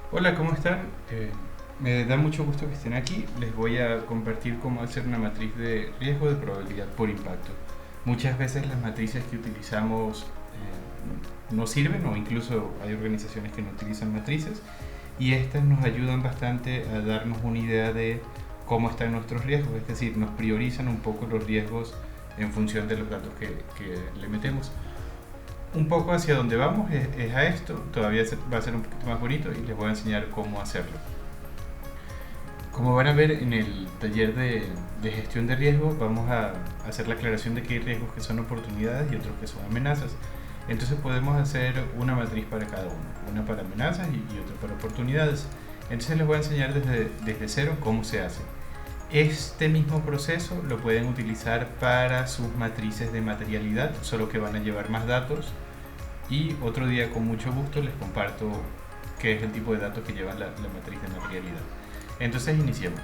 Hola, ¿cómo están? Me da mucho gusto que estén aquí. Les voy a compartir cómo hacer una matriz de riesgo de probabilidad por impacto. Muchas veces las matrices que utilizamos no sirven, o incluso hay organizaciones que no utilizan matrices, y estas nos ayudan bastante a darnos una idea de cómo están nuestros riesgos, es decir, nos priorizan un poco los riesgos en función de los datos que le metemos. Un poco hacia donde vamos es a esto. Todavía va a ser un poquito más bonito y les voy a enseñar cómo hacerlo. Como van a ver en el taller de gestión de riesgos, vamos a hacer la aclaración de que hay riesgos que son oportunidades y otros que son amenazas. Entonces podemos hacer una matriz para cada uno, una para amenazas y otra para oportunidades. Entonces les voy a enseñar desde cero cómo se hace. Este mismo proceso lo pueden utilizar para sus matrices de materialidad, solo que van a llevar más datos, y otro día con mucho gusto les comparto qué es el tipo de datos que lleva la matriz de materialidad. Entonces iniciemos.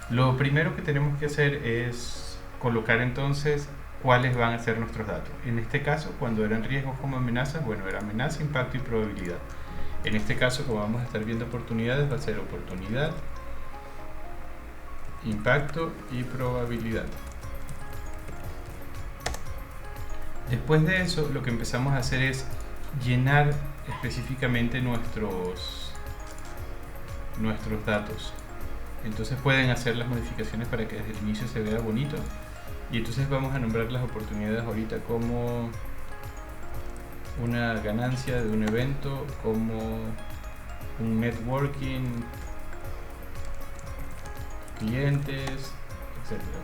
Lo primero que tenemos que hacer es colocar entonces cuáles van a ser nuestros datos. En este caso, cuando eran riesgos como amenazas, bueno, era amenaza, impacto y probabilidad. En este caso, como vamos a estar viendo oportunidades, va a ser oportunidad, impacto y probabilidad. Después de eso, lo que empezamos a hacer es llenar específicamente nuestros datos. Entonces pueden hacer las modificaciones para que desde el inicio se vea bonito. Y entonces vamos a nombrar las oportunidades ahorita como una ganancia de un evento, como un networking, clientes, etcétera.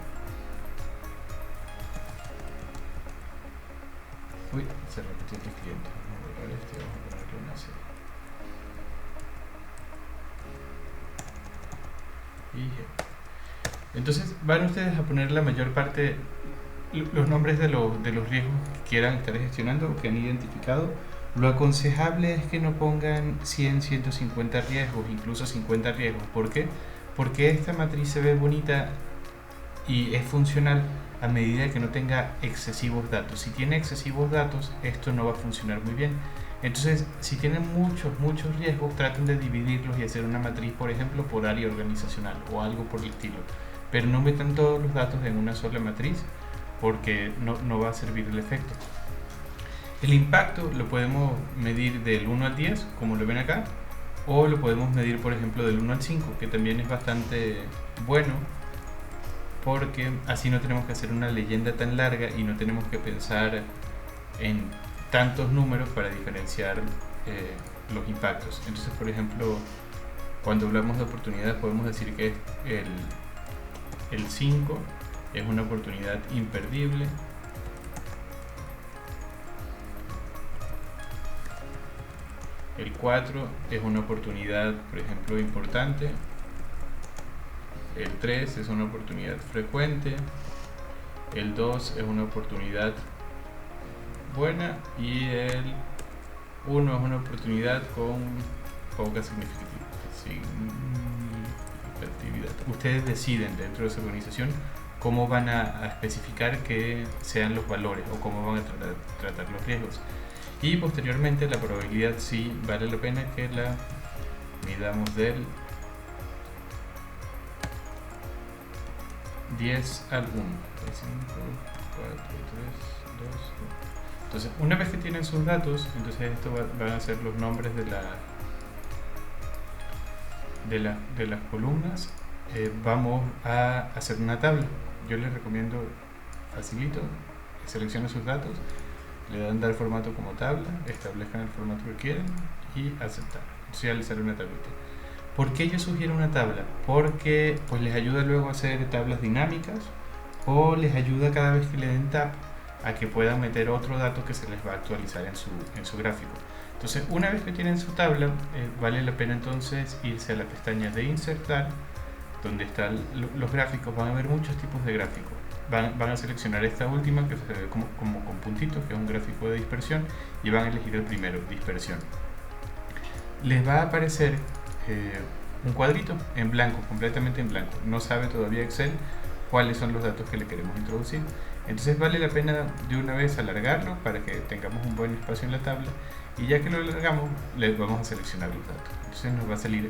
Uy, se repitió el cliente. Vamos a borrar este y vamos a ponerle una C. Y G. Entonces van ustedes a poner la mayor parte, los nombres de los riesgos que quieran estar gestionando o que han identificado. Lo aconsejable es que no pongan 100, 150 riesgos, incluso 50 riesgos. ¿Por qué? Porque esta matriz se ve bonita y es funcional a medida que no tenga excesivos datos. Si tiene excesivos datos, esto no va a funcionar muy bien. Entonces, si tienen muchos riesgos, traten de dividirlos y hacer una matriz, por ejemplo, por área organizacional o algo por el estilo. Pero no metan todos los datos en una sola matriz porque no va a servir el efecto. El impacto lo podemos medir del 1 al 10, como lo ven acá, o lo podemos medir, por ejemplo, del 1 al 5, que también es bastante bueno, porque así no tenemos que hacer una leyenda tan larga y no tenemos que pensar en tantos números para diferenciar los impactos. Entonces, por ejemplo, cuando hablamos de oportunidades podemos decir que el 5 es una oportunidad imperdible, el 4 es una oportunidad, por ejemplo, importante, el 3 es una oportunidad frecuente, el 2 es una oportunidad buena y el 1 es una oportunidad con poca significatividad. Ustedes deciden dentro de su organización cómo van a especificar que sean los valores o cómo van a tratar los riesgos. Y posteriormente la probabilidad sí vale la pena que la midamos del 10 al 1. 5, 4, 3, 2, 1. Entonces, una vez que tienen sus datos, entonces esto van a ser los nombres de las columnas. Vamos a hacer una tabla. Yo les recomiendo, facilito, seleccionen sus datos, le dan dar formato como tabla, establezcan el formato que quieren y aceptar. Entonces ya les sale una tablita. ¿Por qué yo sugiero una tabla? Porque pues les ayuda luego a hacer tablas dinámicas, o les ayuda cada vez que le den tab a que puedan meter otro dato que se les va a actualizar en su gráfico. Entonces, una vez que tienen su tabla, vale la pena entonces irse a la pestaña de insertar, donde están los gráficos. Van a ver muchos tipos de gráficos. Van a seleccionar esta última que se ve como con puntitos, que es un gráfico de dispersión, y van a elegir el primero, dispersión. Les va a aparecer un cuadrito en blanco, completamente en blanco. No sabe todavía Excel cuáles son los datos que le queremos introducir. Entonces vale la pena de una vez alargarlo para que tengamos un buen espacio en la tabla, Y ya que lo alargamos, le vamos a seleccionar los datos. Entonces nos va a salir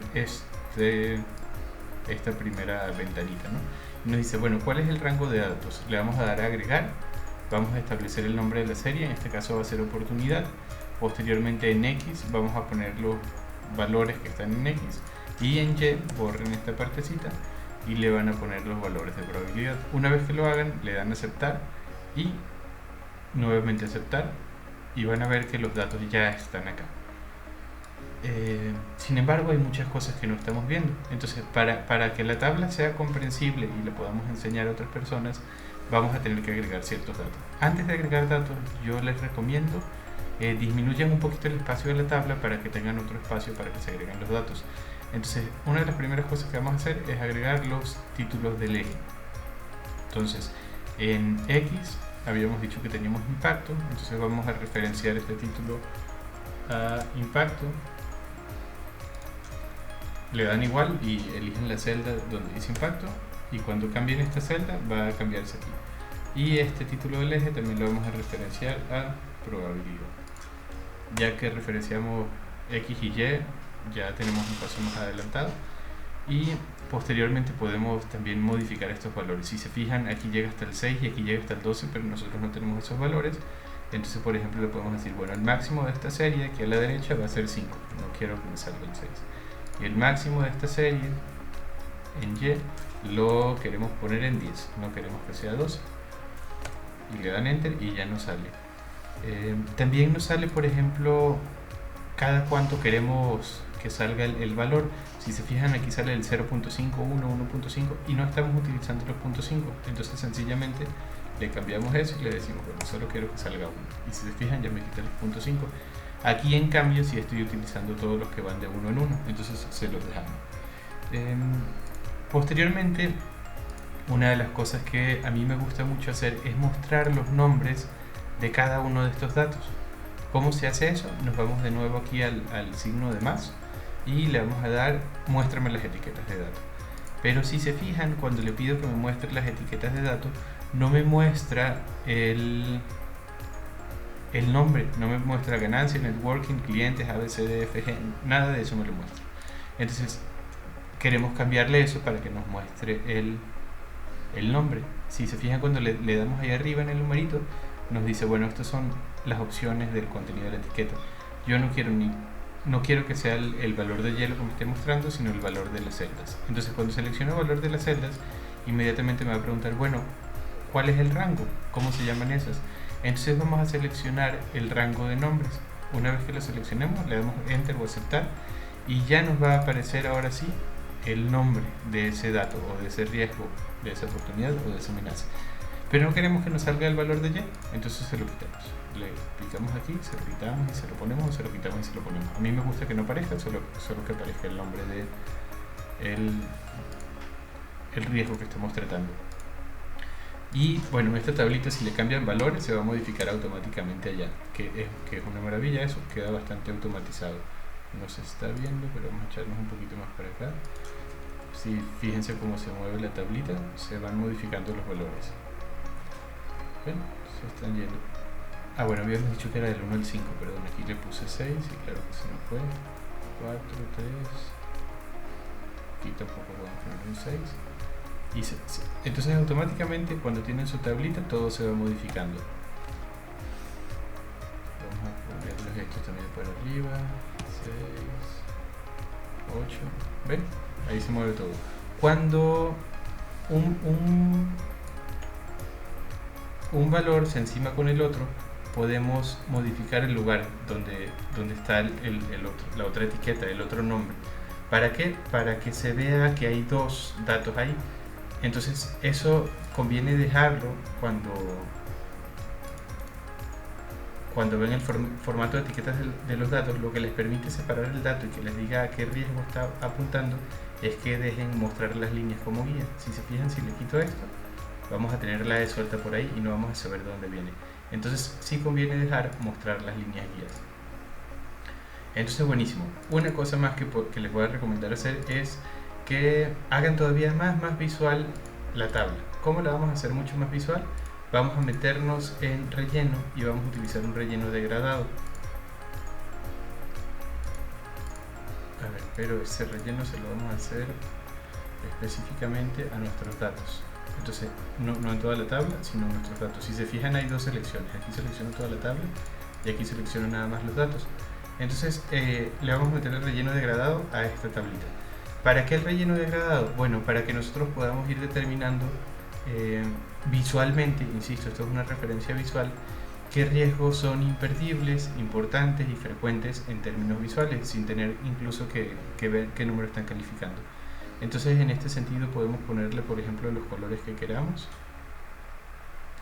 esta primera ventanita, ¿no? Y nos dice, bueno, ¿cuál es el rango de datos? Le vamos a dar a agregar, vamos a establecer el nombre de la serie, en este caso va a ser oportunidad. Posteriormente en X vamos a poner los valores que están en X, y en Y borren esta partecita y le van a poner los valores de probabilidad. Una vez que lo hagan, le dan a aceptar y nuevamente aceptar, y van a ver que los datos ya están acá. Sin embargo, hay muchas cosas que no estamos viendo. Entonces, para que la tabla sea comprensible y la podamos enseñar a otras personas, vamos a tener que agregar ciertos datos. Antes de agregar datos, yo les recomiendo disminuyan un poquito el espacio de la tabla para que tengan otro espacio para que se agreguen los datos. Entonces, una de las primeras cosas que vamos a hacer es agregar los títulos del eje. Entonces, en X habíamos dicho que teníamos impacto, entonces vamos a referenciar este título a impacto. Le dan igual y eligen la celda donde dice impacto, y cuando cambien esta celda va a cambiarse aquí. Y este título del eje también lo vamos a referenciar a probabilidad. Ya que referenciamos X y Y, ya tenemos un paso más adelantado, y posteriormente podemos también modificar estos valores. Si se fijan, aquí llega hasta el 6 y aquí llega hasta el 12, pero nosotros no tenemos esos valores. Entonces, por ejemplo, le podemos decir, bueno, el máximo de esta serie aquí a la derecha va a ser 5, no quiero que me salga el 6. Y el máximo de esta serie en Y lo queremos poner en 10, no queremos que sea 12. Y le dan enter y ya nos sale. También nos sale, por ejemplo, cada cuánto queremos que salga el valor. Si se fijan, aquí sale el 0.5, 1, 1.5 y no estamos utilizando los .5. Entonces sencillamente le cambiamos eso y le decimos, bueno, solo quiero que salga 1. Y si se fijan, ya me quita el .5. Aquí en cambio sí estoy utilizando todos los que van de 1 en 1, entonces se los dejamos. Posteriormente, una de las cosas que a mí me gusta mucho hacer es mostrar los nombres de cada uno de estos datos. ¿Cómo se hace eso? Nos vamos de nuevo aquí al signo de más y le vamos a dar muéstrame las etiquetas de datos. Pero si se fijan, cuando le pido que me muestre las etiquetas de datos, no me muestra el nombre, no me muestra ganancia, networking, clientes, ABCDFG, nada de eso me lo muestra. Entonces queremos cambiarle eso para que nos muestre el nombre. Si se fijan, cuando le damos ahí arriba en el numerito, nos dice, bueno, estas son las opciones del contenido de la etiqueta. Yo no quiero que sea el valor de hielo que me esté mostrando, sino el valor de las celdas. Entonces, cuando selecciono el valor de las celdas, inmediatamente me va a preguntar, bueno, ¿cuál es el rango? ¿Cómo se llaman esas? Entonces vamos a seleccionar el rango de nombres. Una vez que lo seleccionemos, le damos enter o aceptar y ya nos va a aparecer ahora sí el nombre de ese dato o de ese riesgo, de esa oportunidad o de esa amenaza. Pero no queremos que nos salga el valor de Y, entonces se lo quitamos. Le picamos aquí, se lo quitamos y se lo ponemos, o se lo quitamos y se lo ponemos. A mí me gusta que no aparezca, solo que aparezca el nombre de el riesgo que estamos tratando. Y bueno, en esta tablita, si le cambian valores, se va a modificar automáticamente allá, que es una maravilla. Eso queda bastante automatizado. No se está viendo, pero vamos a echarnos un poquito más para acá. Si fíjense cómo se mueve la tablita, se van modificando los valores. ¿Ven? Se están yendo. Ah, bueno, habíamos dicho que era del 1 al 5, perdón, aquí le puse 6 y claro que se nos fue. 4, 3. Aquí tampoco podemos poner un 6. Entonces automáticamente cuando tienen su tablita todo se va modificando. Vamos a ponerles esto también por arriba. 6, 8. ¿Ven? Ahí se mueve todo. Cuando un valor se encima con el otro, podemos modificar el lugar donde está la otra etiqueta, el otro nombre. ¿Para qué? Para que se vea que hay dos datos ahí. Entonces eso conviene dejarlo cuando ven el formato de etiquetas de los datos. Lo que les permite separar el dato y que les diga a qué riesgo está apuntando es que dejen mostrar las líneas como guía. Si se fijan, si le quito esto, vamos a tener la E suelta por ahí y no vamos a saber de dónde viene. Entonces sí conviene dejar mostrar las líneas guías. Entonces buenísimo. Una cosa más que les voy a recomendar hacer es que hagan todavía más visual la tabla. ¿Cómo la vamos a hacer mucho más visual? Vamos a meternos en relleno y vamos a utilizar un relleno degradado. pero ese relleno se lo vamos a hacer específicamente a nuestros datos. Entonces, no en toda la tabla, sino en nuestros datos. Si se fijan, hay dos selecciones. Aquí selecciono toda la tabla y aquí selecciono nada más los datos. Entonces, le vamos a meter el relleno degradado a esta tablita. ¿Para qué el relleno degradado? Bueno, para que nosotros podamos ir determinando visualmente, insisto, esto es una referencia visual, qué riesgos son imperdibles, importantes y frecuentes en términos visuales, sin tener incluso que ver qué número están calificando. Entonces, en este sentido podemos ponerle, por ejemplo, los colores que queramos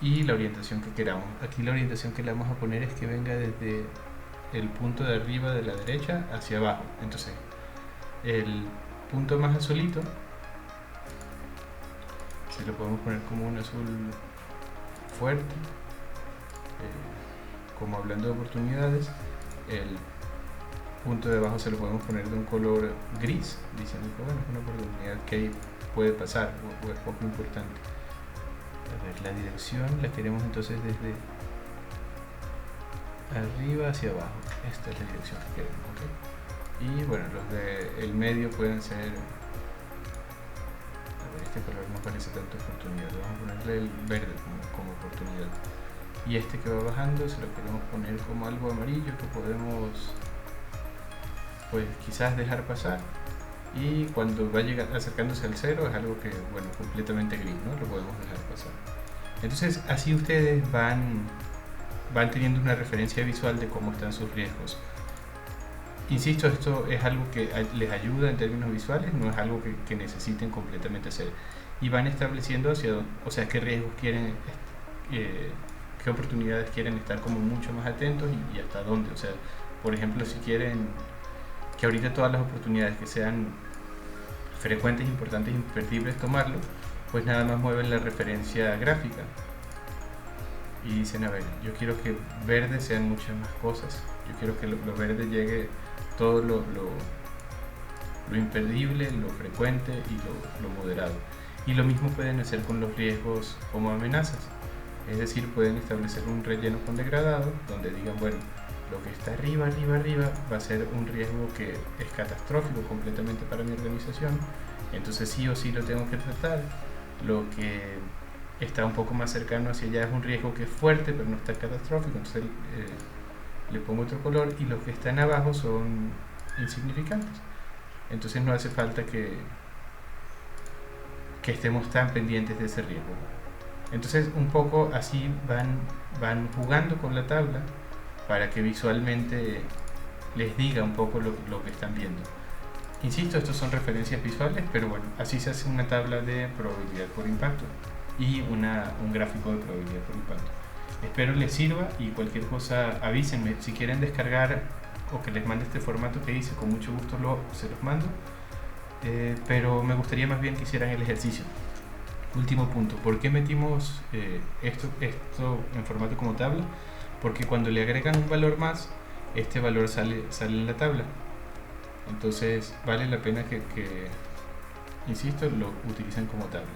y la orientación que queramos. Aquí la orientación que le vamos a poner es que venga desde el punto de arriba de la derecha hacia abajo. Entonces, el punto más azulito se lo podemos poner como un azul fuerte, como hablando de oportunidades. El punto de abajo se lo podemos poner de un color gris, diciendo que bueno, es una oportunidad que puede pasar o es poco importante. A ver, la dirección la queremos entonces desde arriba hacia abajo. Esta es la dirección que queremos, ¿okay? Y bueno, los del medio pueden ser, a ver, este color no parece tanto oportunidad, vamos a ponerle el verde como oportunidad. Y este que va bajando se lo queremos poner como algo amarillo que podemos, pues quizás dejar pasar, y cuando va acercándose al cero es algo que, bueno, completamente gris, ¿no? Lo podemos dejar pasar. Entonces así ustedes van teniendo una referencia visual de cómo están sus riesgos. Insisto, esto es algo que les ayuda en términos visuales, no es algo que necesiten completamente hacer. Y van estableciendo hacia dónde, o sea, qué riesgos quieren, qué oportunidades quieren estar como mucho más atentos y hasta dónde. O sea, por ejemplo, si quieren que ahorita todas las oportunidades que sean frecuentes, importantes, imperdibles, tomarlo, pues nada más mueven la referencia gráfica y dicen, a ver, yo quiero que verde sean muchas más cosas, yo quiero que lo verde llegue todo lo imperdible, lo frecuente y lo moderado. Y lo mismo pueden hacer con los riesgos como amenazas, es decir, pueden establecer un relleno con degradado donde digan, bueno, lo que está arriba va a ser un riesgo que es catastrófico completamente para mi organización, entonces sí o sí lo tengo que tratar. Lo que está un poco más cercano hacia allá es un riesgo que es fuerte pero no está catastrófico, entonces le pongo otro color, y los que están abajo son insignificantes, entonces no hace falta que estemos tan pendientes de ese riesgo. Entonces un poco así van jugando con la tabla para que visualmente les diga un poco lo que están viendo. Insisto, estos son referencias visuales, pero bueno, así se hace una tabla de probabilidad por impacto y un gráfico de probabilidad por impacto. Espero les sirva, y cualquier cosa avísenme. Si quieren descargar o que les mande este formato que hice, con mucho gusto se los mando, pero me gustaría más bien que hicieran el ejercicio. Último punto, ¿por qué metimos esto en formato como tabla? Porque cuando le agregan un valor más, este valor sale en la tabla. Entonces vale la pena que insisto, lo utilicen como tabla.